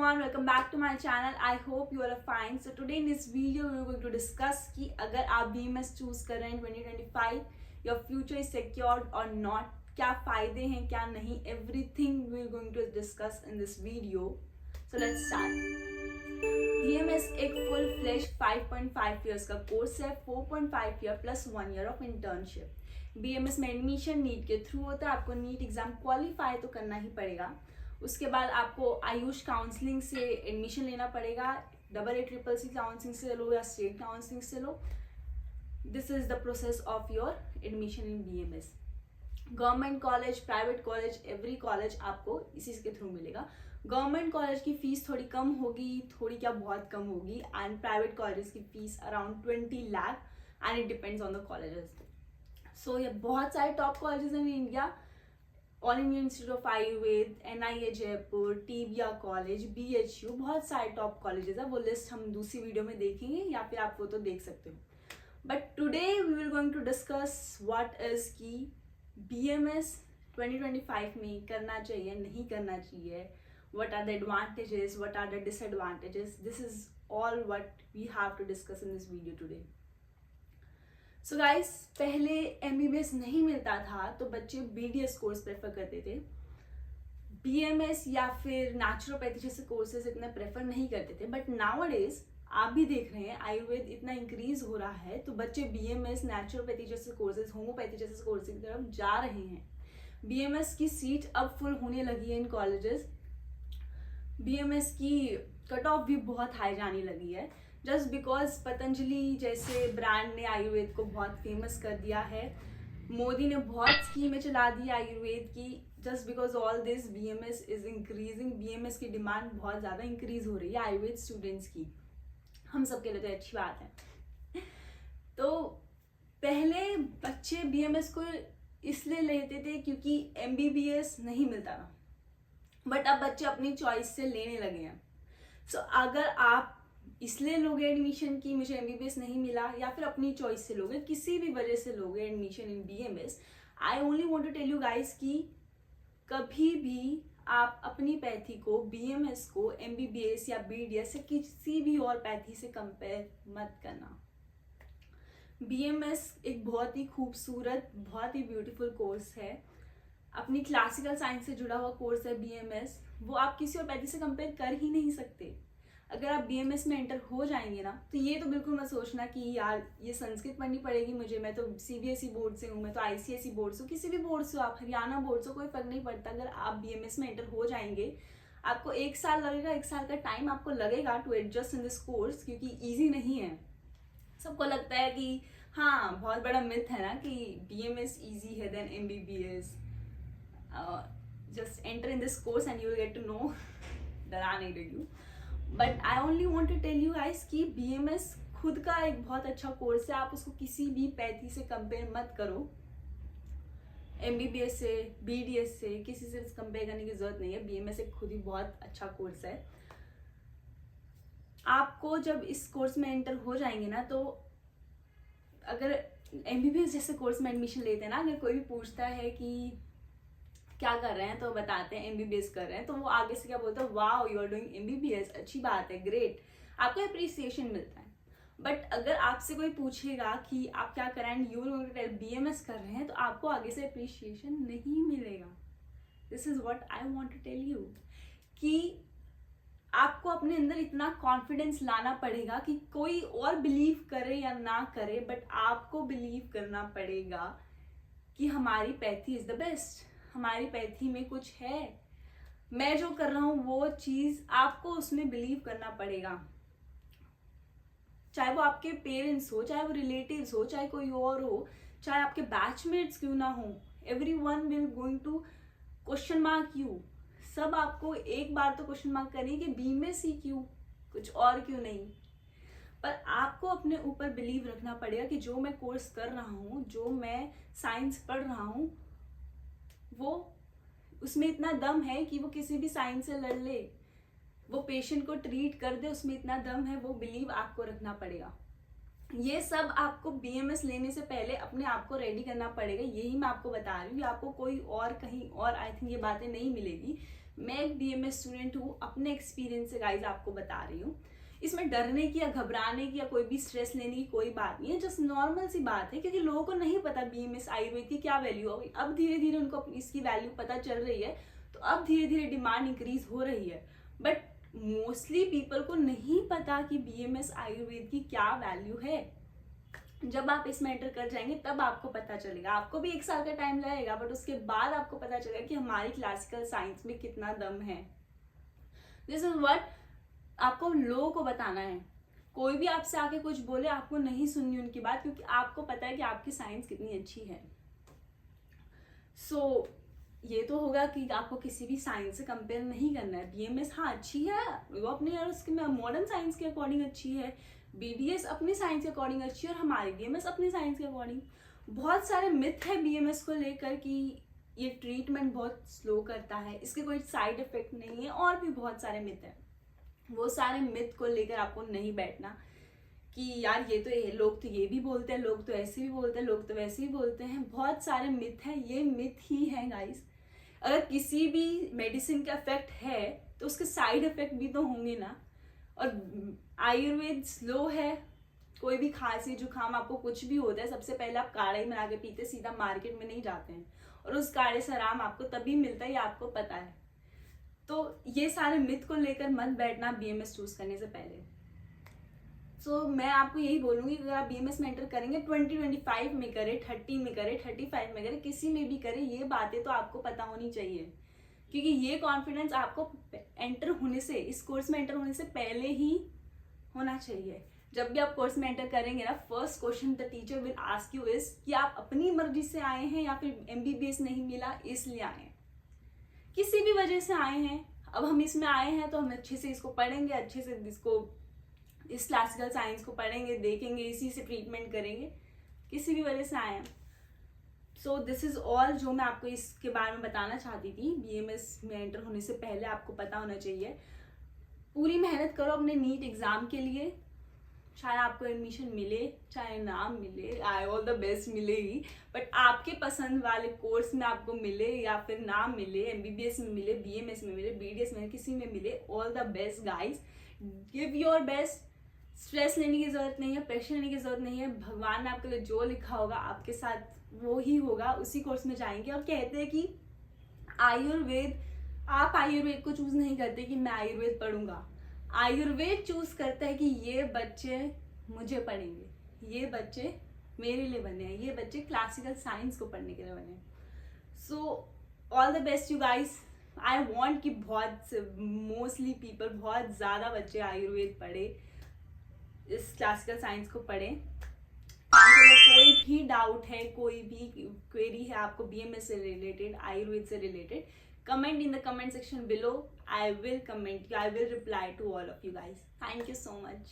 everyone, welcome back to my channel. I hope you all are fine. So today in this video we are going to discuss कि अगर आप BMS choose कर रहे हैं 2025, your future is secured or not, क्या फायदे हैं क्या नहीं, everything we are going to discuss in this video. So let's start. BMS एक full fledged 5.5 years का कोर्स है, 4.5 year plus 1 year of internship. BMS में एडमिशन नीट के थ्रू होता है. आपको नीट एग्जाम क्वालिफाई तो करना ही पड़ेगा. उसके बाद आपको आयुष काउंसलिंग से एडमिशन लेना पड़ेगा. AACCC काउंसलिंग से लो या स्टेट काउंसलिंग से लो. This is the process of your admission in BMS. Government college, private college, every college आपको इसी के थ्रू मिलेगा. गवर्नमेंट कॉलेज की फीस थोड़ी कम होगी, थोड़ी क्या बहुत कम होगी, एंड प्राइवेट कॉलेज की fees around 20 lakh and it depends on the colleges. सो ये बहुत सारे टॉप कॉलेजेस हैं in India. All India institute of Ayurveda, NIA Jaipur, Tibbia college, BHU, बहुत सारे टॉप कॉलेजेस है. वो लिस्ट हम दूसरी वीडियो में देखेंगे या फिर आप वो तो देख सकते हो. But today we will going to discuss what is की BMS 2025 में करना चाहिए, नहीं करना चाहिए, what are the advantages, what are the disadvantages. This is all what we have to discuss in this video today. So guys, पहले MBBS नहीं मिलता था तो बच्चे BDS कोर्स प्रेफर करते थे. BMS या फिर नेचुरोपैथी जैसे कोर्सेज इतना प्रेफर नहीं करते थे. बट नाउअडेज आप भी देख रहे हैं आयुर्वेद इतना इंक्रीज हो रहा है तो बच्चे BMS, नेचुरोपैथी जैसे कोर्सेज, होम्योपैथी जैसे कोर्सेज की तरफ जा रहे हैं. BMS की सीट अब फुल होने लगी है इन कॉलेजेस. BMS की कट ऑफ भी बहुत हाई जाने लगी है जस्ट बिकॉज पतंजलि जैसे ब्रांड ने आयुर्वेद को बहुत फेमस कर दिया है. मोदी ने बहुत स्कीमें चला दी आयुर्वेद की. Just because all this BMS is increasing. BMS की डिमांड बहुत ज़्यादा इंक्रीज हो रही है आयुर्वेद स्टूडेंट्स की. हम सबके लिए तो अच्छी बात है. तो पहले बच्चे BMS को इसलिए लेते थे क्योंकि MBBS नहीं मिलता था. बट अब बच्चे अपनी चॉइस से लेने लगे हैं. सो अगर आप इसलिए लोगे एडमिशन की मुझे MBBS नहीं मिला, या फिर अपनी चॉइस से लोगे, किसी भी वजह से लोगे admission in BMS, I only want to tell you guys कि कभी भी आप अपनी पैथी को, BMS को MBBS या BDS या किसी भी और पैथी से कंपेयर मत करना. BMS एक बहुत ही खूबसूरत, बहुत ही ब्यूटीफुल कोर्स है. अपनी क्लासिकल साइंस से जुड़ा हुआ कोर्स है BMS. वो आप किसी और पैथी से कंपेयर कर ही नहीं सकते. अगर आप BMS में एंटर हो जाएंगे ना तो ये तो बिल्कुल मत सोचना कि यार ये संस्कृत पढ़नी पड़ेगी मुझे, मैं तो CBSE बोर्ड से हूँ, मैं तो ICSE बोर्ड से हूँ. किसी भी बोर्ड से हो आप, हरियाणा बोर्ड से, कोई फर्क नहीं पड़ता. अगर आप BMS में एंटर हो जाएंगे आपको 1 साल लगेगा. 1 साल का टाइम आपको लगेगा to adjust in this course क्योंकि ईजी नहीं है. सबको लगता है कि हाँ, बहुत बड़ा मिथ है ना कि BMS ईजी है then MBBS. Just enter in this course and you will get to know. डरा नहीं रही हूँ, but I only want to tell you guys कि BMS खुद का एक बहुत अच्छा कोर्स है. आप उसको किसी भी पैथी से कंपेयर मत करो. MBBS से, BDS से, किसी से कंपेयर करने की जरूरत नहीं है. BMS एक खुद ही बहुत अच्छा कोर्स है. आपको जब इस कोर्स में एंटर हो जाएंगे ना तो अगर MBBS जैसे कोर्स में एडमिशन लेते हैं ना, अगर कोई भी पूछता है कि क्या कर रहे हैं तो बताते हैं MBBS कर रहे हैं, तो वो आगे से क्या बोलते हैं, wow you are doing MBBS, अच्छी बात है, ग्रेट. आपको अप्रिसिएशन मिलता है. बट अगर आपसे कोई पूछेगा कि आप क्या कर रहे हैं, यू विल टेल BMS कर रहे हैं, तो आपको आगे से अप्रिसिएशन नहीं मिलेगा. This is what I want to tell you कि आपको अपने अंदर इतना कॉन्फिडेंस लाना पड़ेगा कि कोई और बिलीव करे या ना करे, बट आपको बिलीव करना पड़ेगा कि हमारी पैथी इज द बेस्ट, हमारी पैथी में कुछ है. मैं जो कर रहा हूं वो चीज आपको उसमें बिलीव करना पड़ेगा. चाहे वो आपके पेरेंट्स हो, चाहे वो रिलेटिव्स हो, चाहे कोई और हो, चाहे आपके बैचमेट्स क्यों ना हो, everyone will going to question mark you. सब आपको एक बार तो क्वेश्चन मार्क करेंगे कि BMS ही क्यों, कुछ और क्यों नहीं. पर आपको अपने ऊपर बिलीव रखना पड़ेगा कि जो मैं कोर्स कर रहा हूँ, जो मैं साइंस पढ़ रहा हूँ, वो उसमें इतना दम है कि वो किसी भी साइंस से लड़ ले, वो पेशेंट को ट्रीट कर दे, उसमें इतना दम है. वो बिलीव आपको रखना पड़ेगा. ये सब आपको BMS लेने से पहले अपने आप को रेडी करना पड़ेगा. यही मैं आपको बता रही हूँ. आपको कोई और कहीं और आई थिंक ये बातें नहीं मिलेगी मैं एक BMS स्टूडेंट हूँ, अपने एक्सपीरियंस से गाइज आपको बता रही हूँ। इसमें डरने की या घबराने की या कोई भी स्ट्रेस लेने की कोई बात नहीं है, जस्ट नॉर्मल सी बात है, क्योंकि लोगों को नहीं पता BMS आयुर्वेद की क्या वैल्यू होगी। अब धीरे धीरे उनको इसकी वैल्यू पता चल रही है, तो अब धीरे धीरे डिमांड इंक्रीज हो रही है। बट मोस्टली पीपल को नहीं पता कि BMS आयुर्वेद की क्या वैल्यू है। जब आप इसमें एंटर कर जाएंगे तब आपको पता चलेगा। आपको भी 1 साल का टाइम लगेगा, बट उसके बाद आपको पता चलेगा कि हमारी क्लासिकल साइंस में कितना दम है। दिस इज व्हाट आपको लोगों को बताना है। कोई भी आपसे आके कुछ बोले, आपको नहीं सुननी उनकी बात, क्योंकि आपको पता है कि आपकी साइंस कितनी अच्छी है। सो ये तो होगा कि आपको किसी भी साइंस से कंपेयर नहीं करना है। BMS हाँ अच्छी है, वो अपने और उसके मॉडर्न साइंस के अकॉर्डिंग अच्छी है, BDS अपनी साइंस के अकॉर्डिंग अच्छी है, और हमारी BMS अपनी साइंस के अकॉर्डिंग। बहुत सारे मिथ है BMS को लेकर कि ये ट्रीटमेंट बहुत स्लो करता है, इसके कोई साइड इफेक्ट नहीं है, और भी बहुत सारे मिथ है। वो सारे मिथ को लेकर आपको नहीं बैठना कि यार ये तो लोग तो ये भी बोलते हैं, लोग तो ऐसे भी बोलते हैं, लोग तो वैसे भी बोलते हैं। बहुत सारे मिथ हैं, ये मिथ ही है गाइस। अगर किसी भी मेडिसिन का इफेक्ट है तो उसके साइड इफेक्ट भी तो होंगे ना। और आयुर्वेद स्लो है। कोई भी खांसी जुकाम आपको कुछ भी होता है, सबसे पहले आप काढ़ा ही बना के पीते, सीधा मार्केट में नहीं जाते हैं, और उस काढ़े से आराम आपको तभी मिलता है, ये आपको पता है। तो ये सारे मिथ को लेकर मत बैठना BMS चूज करने से पहले। मैं आपको यही बोलूंगी कि अगर आप BMS में एंटर करेंगे, 2025 में करें, 30 में करें, 35 में करें, किसी में भी करें, ये बातें तो आपको पता होनी चाहिए, क्योंकि ये कॉन्फिडेंस आपको एंटर होने से, इस कोर्स में एंटर होने से पहले ही होना चाहिए। जब भी आप कोर्स में एंटर करेंगे ना, first question the teacher will ask you is कि आप अपनी मर्जी से आए हैं या फिर MBBS नहीं मिला इसलिए आए हैं, किसी भी वजह से आए हैं। अब हम इसमें आए हैं तो हम अच्छे से इसको पढ़ेंगे, अच्छे से इस क्लासिकल साइंस को पढ़ेंगे, देखेंगे, इसी से ट्रीटमेंट करेंगे, किसी भी वजह से आए हैं। सो दिस इज ऑल जो मैं आपको इसके बारे में बताना चाहती थी। BMS में एंटर होने से पहले आपको पता होना चाहिए। पूरी मेहनत करो अपने नीट एग्जाम के लिए, चाहे आपको एडमिशन मिले चाहे ना मिले, आई ऑल द बेस्ट मिलेगी, बट आपके पसंद वाले कोर्स में आपको मिले या फिर ना मिले, MBBS में मिले, BMS में मिले, BDS में, किसी में मिले, all the best guys, give your best. Stress लेने की जरूरत नहीं है, प्रेशर लेने की जरूरत नहीं है। भगवान ने आपके लिए जो लिखा होगा आपके साथ वो ही होगा, उसी कोर्स में जाएंगे। और कहते हैं कि आयुर्वेद, आप आयुर्वेद को चूज नहीं करते कि मैं आयुर्वेद पढ़ूंगा, आयुर्वेद चूज करता है कि ये बच्चे मुझे पढ़ेंगे, ये बच्चे मेरे लिए बने हैं, ये बच्चे क्लासिकल साइंस को पढ़ने के लिए बने हैं। So all the best you guys. I want कि मोस्टली पीपल, बहुत ज़्यादा बच्चे आयुर्वेद पढ़े, इस क्लासिकल साइंस को पढ़ें। अगर कोई भी डाउट है, कोई भी क्वेरी है आपको BMS से रिलेटेड, आयुर्वेद से related, comment in the comment section below. I will reply to all of you guys. Thank you so much.